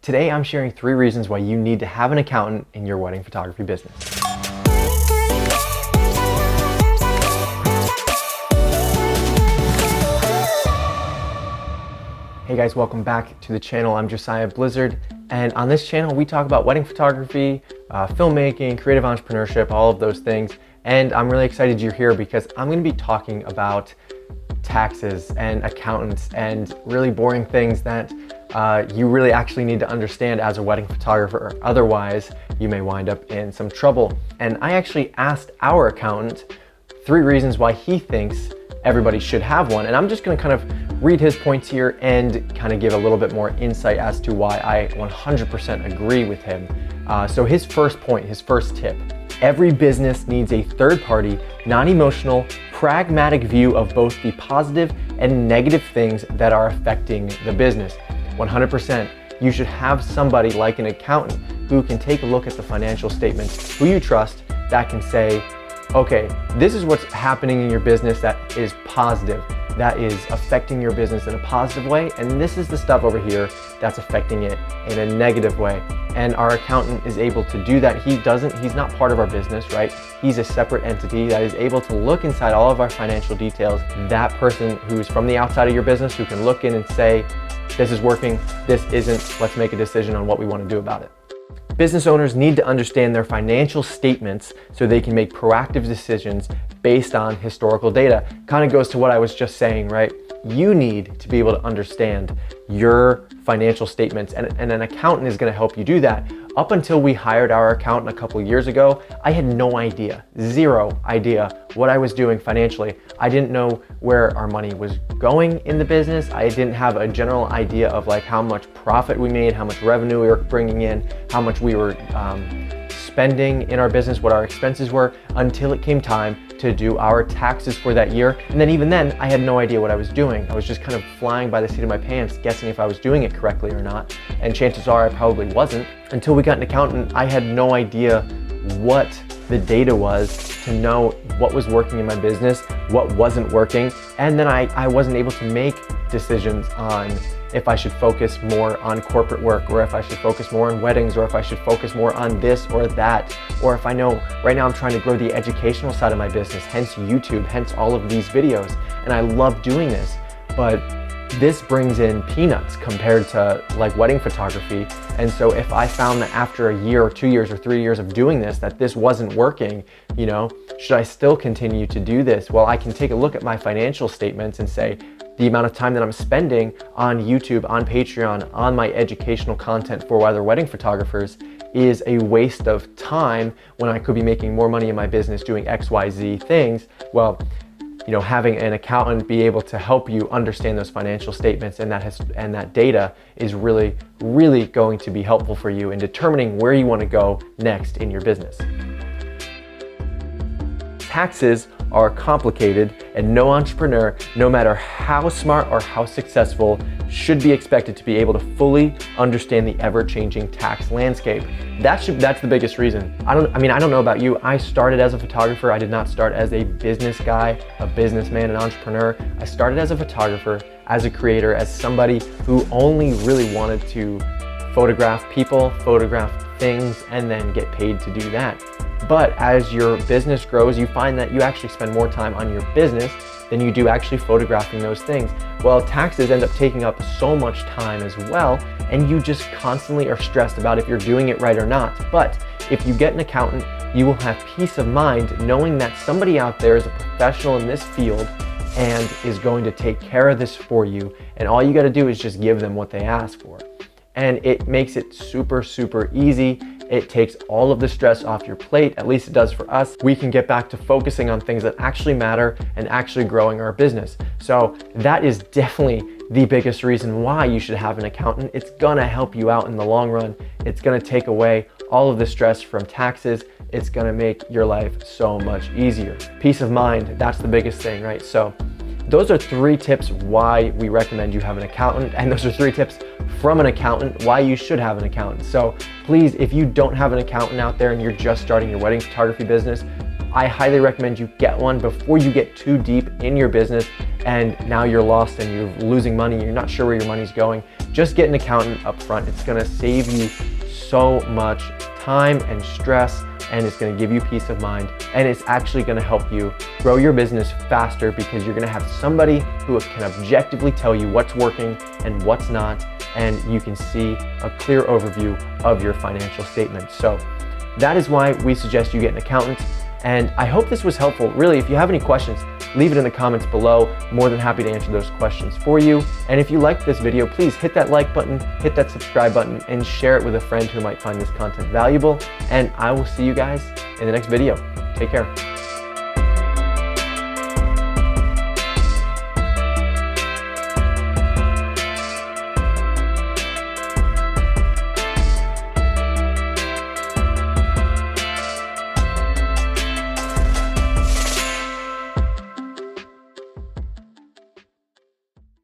Today I'm sharing 3 reasons why you need to have an accountant in your wedding photography business. Hey guys, welcome back to the channel. I'm Josiah Blizzard, and on this channel we talk about wedding photography, filmmaking, creative entrepreneurship, all of those things. And I'm really excited you're here because I'm going to be talking about taxes and accountants and really boring things that you really actually need to understand as a wedding photographer. Otherwise, you may wind up in some trouble. And I actually asked our accountant 3 reasons why he thinks everybody should have one. And I'm just going to kind of read his points here and kind of give a little bit more insight as to why I 100% agree with him. So his first point, his first tip: every business needs a third-party, non-emotional, pragmatic view of both the positive and negative things that are affecting the business. 100%. You should have somebody like an accountant who can take a look at the financial statements, who you trust, that can say, okay, this is what's happening in your business that is positive, that is affecting your business in a positive way, and this is the stuff over here that's affecting it in a negative way. And our accountant is able to do that. He's not part of our business, right? He's a separate entity that is able to look inside all of our financial details. That person who's from the outside of your business, who can look in and say, this is working, this isn't, let's make a decision on what we want to do about it. Business owners need to understand their financial statements so they can make proactive decisions based on historical data. Kind of goes to what I was just saying, right? You need to be able to understand your financial statements, and an accountant is going to help you do that. Up until we hired our accountant a couple years ago, I had no idea, zero idea what I was doing financially. I didn't know where our money was going in the business. I didn't have a general idea of like how much profit we made, how much revenue we were bringing in, how much we were spending in our business, what our expenses were, until it came time to do our taxes for that year. And then even then, I had no idea what I was doing. I was just kind of flying by the seat of my pants, guessing if I was doing it correctly or not. And chances are I probably wasn't. Until we got an accountant, I had no idea what the data was to know what was working in my business, what wasn't working. And then I wasn't able to make decisions on if I should focus more on corporate work, or if I should focus more on weddings, or if I should focus more on this or that, or if I know right now I'm trying to grow the educational side of my business, hence YouTube, hence all of these videos. And I love doing this, but this brings in peanuts compared to like wedding photography. And so if I found that after a year or 2 years or 3 years of doing this, that this wasn't working, you know, should I still continue to do this? Well, I can take a look at my financial statements and say, the amount of time that I'm spending on YouTube, on Patreon, on my educational content for other wedding photographers is a waste of time when I could be making more money in my business doing XYZ things. Well, you know, having an accountant be able to help you understand those financial statements and that data is really, really going to be helpful for you in determining where you want to go next in your business. Taxes are complicated, and no entrepreneur, no matter how smart or how successful, should be expected to be able to fully understand the ever-changing tax landscape. That's the biggest reason. I don't know about you. I started as a photographer. I did not start as a business guy, a businessman, an entrepreneur. I started as a photographer, as a creator, as somebody who only really wanted to photograph people, photograph things, and then get paid to do that. But as your business grows, you find that you actually spend more time on your business than you do actually photographing those things. Well, taxes end up taking up so much time as well, and you just constantly are stressed about if you're doing it right or not. But if you get an accountant, you will have peace of mind knowing that somebody out there is a professional in this field and is going to take care of this for you. And all you got to do is just give them what they ask for. And it makes it super, super easy. It takes all of the stress off your plate, at least it does for us. We can get back to focusing on things that actually matter and actually growing our business. So that is definitely the biggest reason why you should have an accountant. It's gonna help you out in the long run. It's gonna take away all of the stress from taxes. It's gonna make your life so much easier. Peace of mind, that's the biggest thing, right? So those are 3 tips why we recommend you have an accountant, and those are 3 tips from an accountant why you should have an accountant. So please, if you don't have an accountant out there and you're just starting your wedding photography business, I highly recommend you get one before you get too deep in your business and now you're lost and you're losing money, you're not sure where your money's going, just get an accountant up front. It's gonna save you so much time and stress, and it's gonna give you peace of mind, and it's actually gonna help you grow your business faster because you're gonna have somebody who can objectively tell you what's working and what's not, and you can see a clear overview of your financial statement. So that is why we suggest you get an accountant, and I hope this was helpful. Really, if you have any questions, leave it in the comments below. More than happy to answer those questions for you. And if you liked this video, please hit that like button, hit that subscribe button, and share it with a friend who might find this content valuable. And I will see you guys in the next video. Take care.